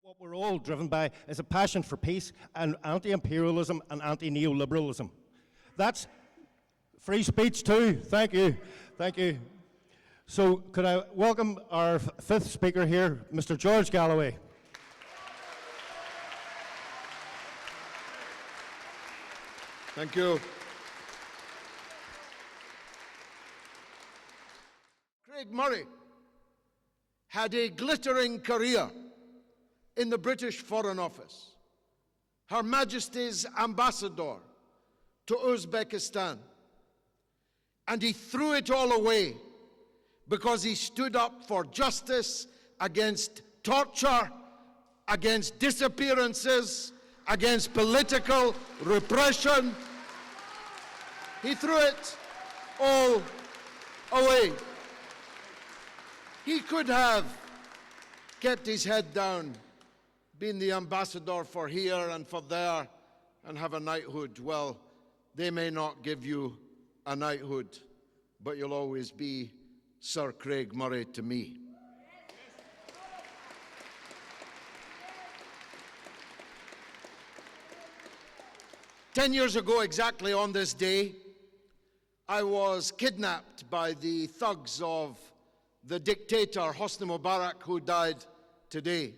What we're all driven by is a passion for peace and anti-imperialism and anti-neoliberalism. That's free speech too. Thank you. Thank you. So could I welcome our fifth speaker here, Mr. George Galloway. Thank you. Craig Murray had a glittering career in the British Foreign Office, Her Majesty's ambassador to Uzbekistan. And he threw it all away because he stood up for justice against torture, against disappearances, against political repression. He threw it all away. He could have kept his head down, been the ambassador for here and for there, and have a knighthood. Well, they may not give you a knighthood, but you'll always be Sir Craig Murray to me. Ten years ago, exactly on this day, I was kidnapped by the thugs of the dictator Hosni Mubarak, who died today.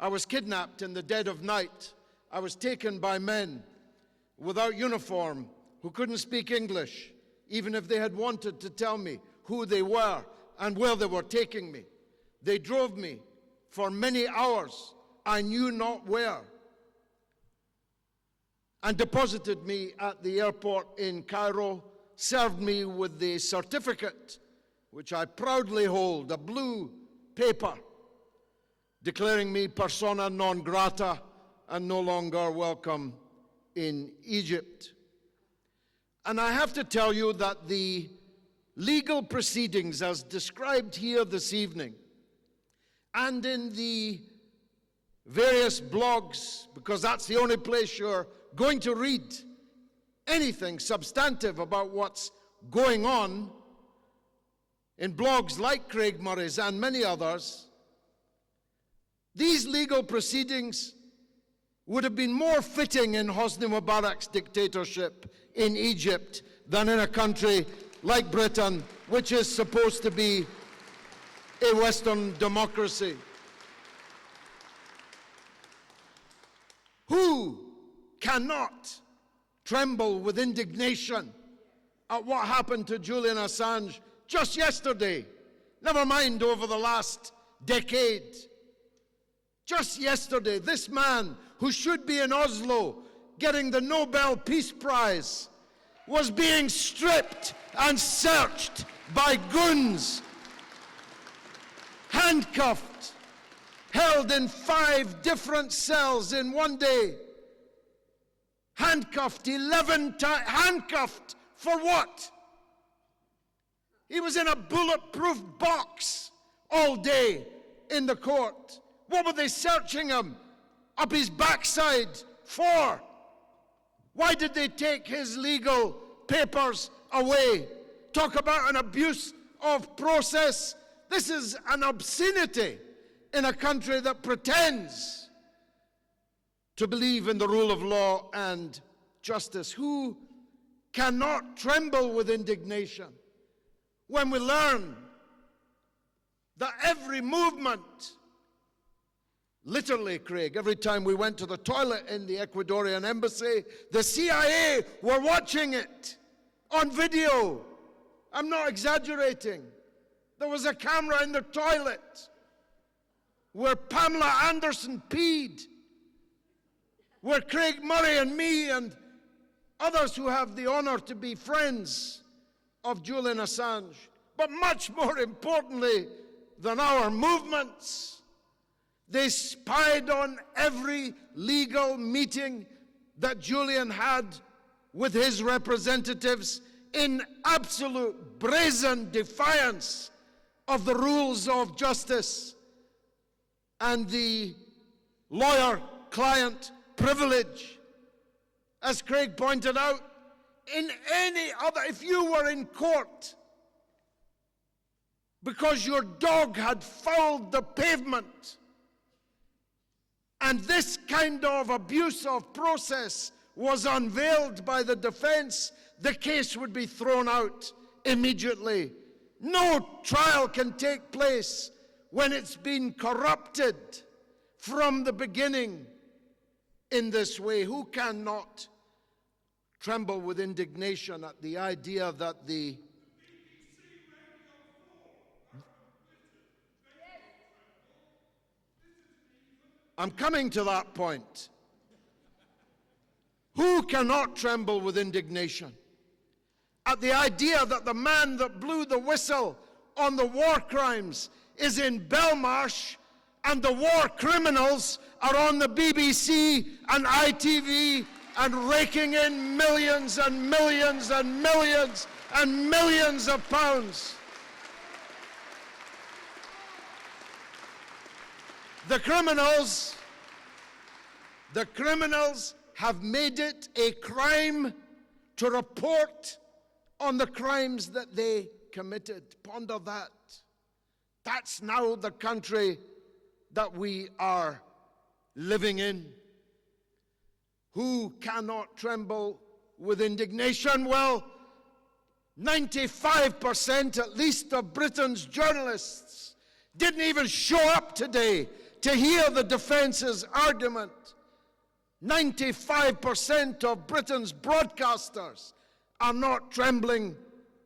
I was kidnapped in the dead of night. I was taken by men without uniform who couldn't speak English, even if they had wanted to tell me who they were and where they were taking me. They drove me for many hours, I knew not where, and deposited me at the airport in Cairo, served me with the certificate, which I proudly hold, a blue paper, declaring me persona non grata and no longer welcome in Egypt. And I have to tell you that the legal proceedings as described here this evening and in the various blogs, because that's the only place you're going to read anything substantive about what's going on, in blogs like Craig Murray's and many others, these legal proceedings would have been more fitting in Hosni Mubarak's dictatorship in Egypt than in a country like Britain, which is supposed to be a Western democracy. Who cannot tremble with indignation at what happened to Julian Assange just yesterday? Never mind over the last decade. Just yesterday, this man who should be in Oslo getting the Nobel Peace Prize was being stripped and searched by goons, handcuffed, held in 5 different cells in one day, handcuffed 11 times. Handcuffed for what? He was in a bulletproof box all day in the court. What were they searching him up his backside for? Why did they take his legal papers away? Talk about an abuse of process. This is an obscenity in a country that pretends to believe in the rule of law and justice. Who cannot tremble with indignation when we learn that every movement, literally, Craig, every time we went to the toilet in the Ecuadorian embassy, the CIA were watching it on video. I'm not exaggerating. There was a camera in the toilet where Pamela Anderson peed, where Craig Murray and me and others who have the honor to be friends of Julian Assange, but much more importantly than our movements, they spied on every legal meeting that Julian had with his representatives in absolute brazen defiance of the rules of justice and the lawyer-client privilege. As Craig pointed out, in any other, if you were in court because your dog had fouled the pavement, and this kind of abuse of process was unveiled by the defense, the case would be thrown out immediately. No trial can take place when it's been corrupted from the beginning in this way. Who cannot tremble with indignation at the idea that I'm coming to that point. Who cannot tremble with indignation at the idea that the man that blew the whistle on the war crimes is in Belmarsh and the war criminals are on the BBC and ITV and raking in millions and millions and millions and millions of pounds? The criminals have made it a crime to report on the crimes that they committed. Ponder that. That's now the country that we are living in. Who cannot tremble with indignation? Well, 95% at least of Britain's journalists didn't even show up today to hear the defense's argument. 95% of Britain's broadcasters are not trembling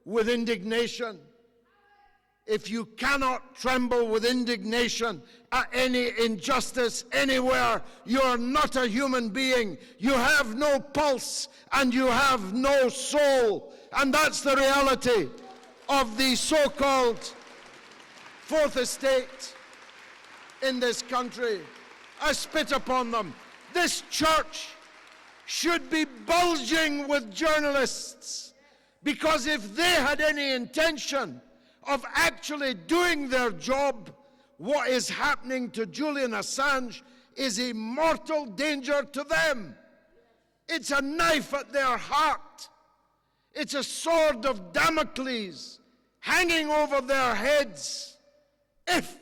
with indignation. If you cannot tremble with indignation at any injustice anywhere, you are not a human being. You have no pulse and you have no soul. And that's the reality of the so-called Fourth Estate in this country. I spit upon them. This church should be bulging with journalists, because if they had any intention of actually doing their job, what is happening to Julian Assange is a mortal danger to them. It's a knife at their heart. It's a sword of Damocles hanging over their heads if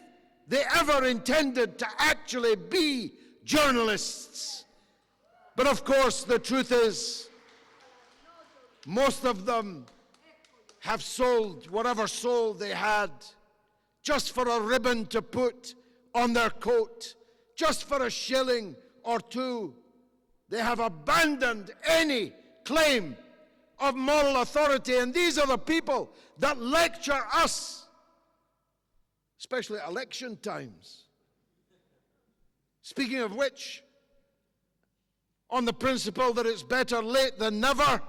they ever intended to actually be journalists. But of course, the truth is, most of them have sold whatever soul they had just for a ribbon to put on their coat, just for a shilling or two. They have abandoned any claim of moral authority, and these are the people that lecture us, especially at election times. Speaking of which, on the principle that it's better late than never,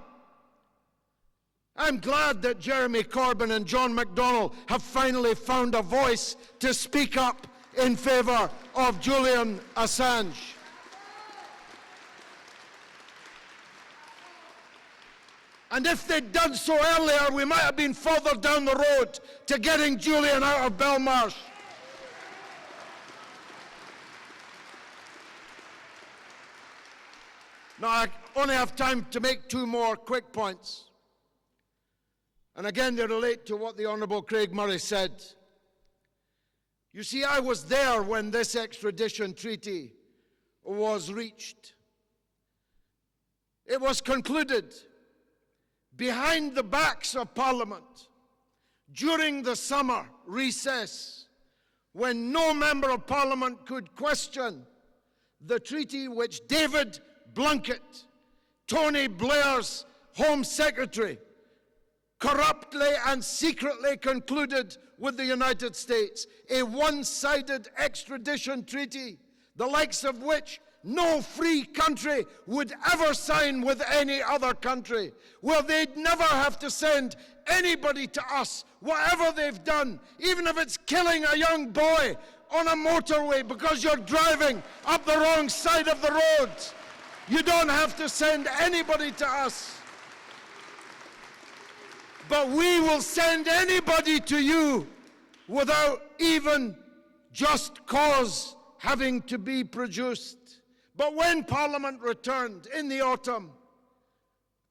I'm glad that Jeremy Corbyn and John McDonnell have finally found a voice to speak up in favour of Julian Assange. And if they'd done so earlier, we might have been further down the road to getting Julian out of Belmarsh. Now, I only have time to make two more quick points. And again, they relate to what the Honourable Craig Murray said. You see, I was there when this extradition treaty was reached. It was concluded behind the backs of Parliament during the summer recess, when no member of Parliament could question the treaty which David Blunkett, Tony Blair's Home Secretary, corruptly and secretly concluded with the United States, a one-sided extradition treaty, the likes of which no free country would ever sign with any other country, where they'd never have to send anybody to us, whatever they've done, even if it's killing a young boy on a motorway because you're driving up the wrong side of the road. You don't have to send anybody to us. But we will send anybody to you without even just cause having to be produced. But when Parliament returned in the autumn,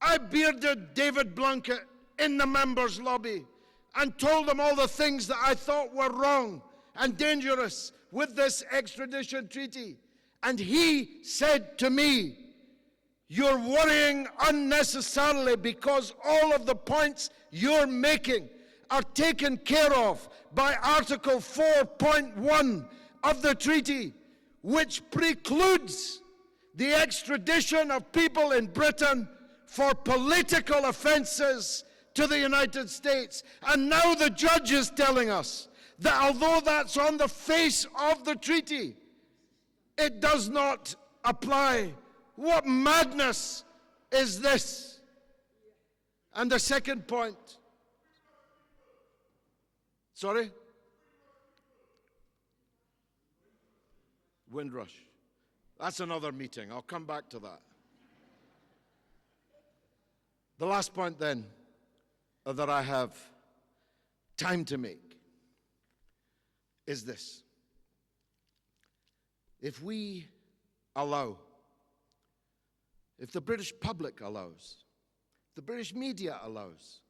I bearded David Blunkett in the members' lobby and told them all the things that I thought were wrong and dangerous with this extradition treaty. And he said to me, "You're worrying unnecessarily because all of the points you're making are taken care of by Article 4.1 of the treaty, which precludes the extradition of people in Britain for political offenses to the United States." And now the judge is telling us that although that's on the face of the treaty, it does not apply. What madness is this? And the second point. Sorry? Windrush. That's another meeting. I'll come back to that. The last point then that I have time to make is this. If we allow, if the British public allows, the British media allows,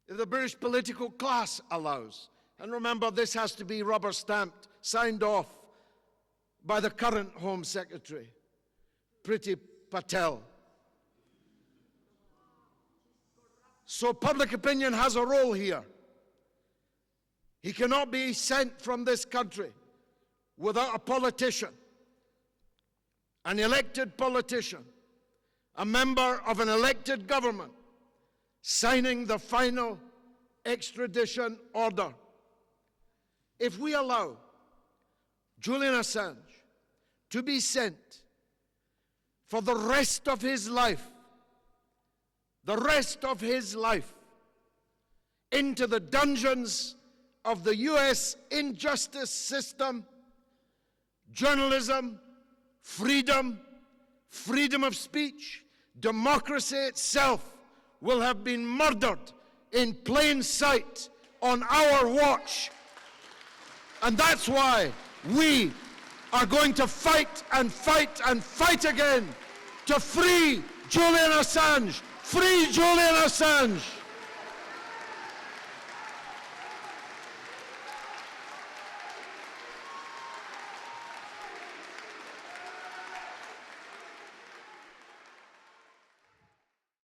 if the British political class allows, and remember this has to be rubber stamped, signed off by the current Home Secretary, Priti Patel. So public opinion has a role here. He cannot be sent from this country without a politician, an elected politician, a member of an elected government, signing the final extradition order. If we allow Julian Assange to be sent for the rest of his life, into the dungeons of the US injustice system, journalism, freedom of speech, democracy itself will have been murdered in plain sight on our watch. And that's why we are going to fight and fight and fight again to free Julian Assange. Free Julian Assange!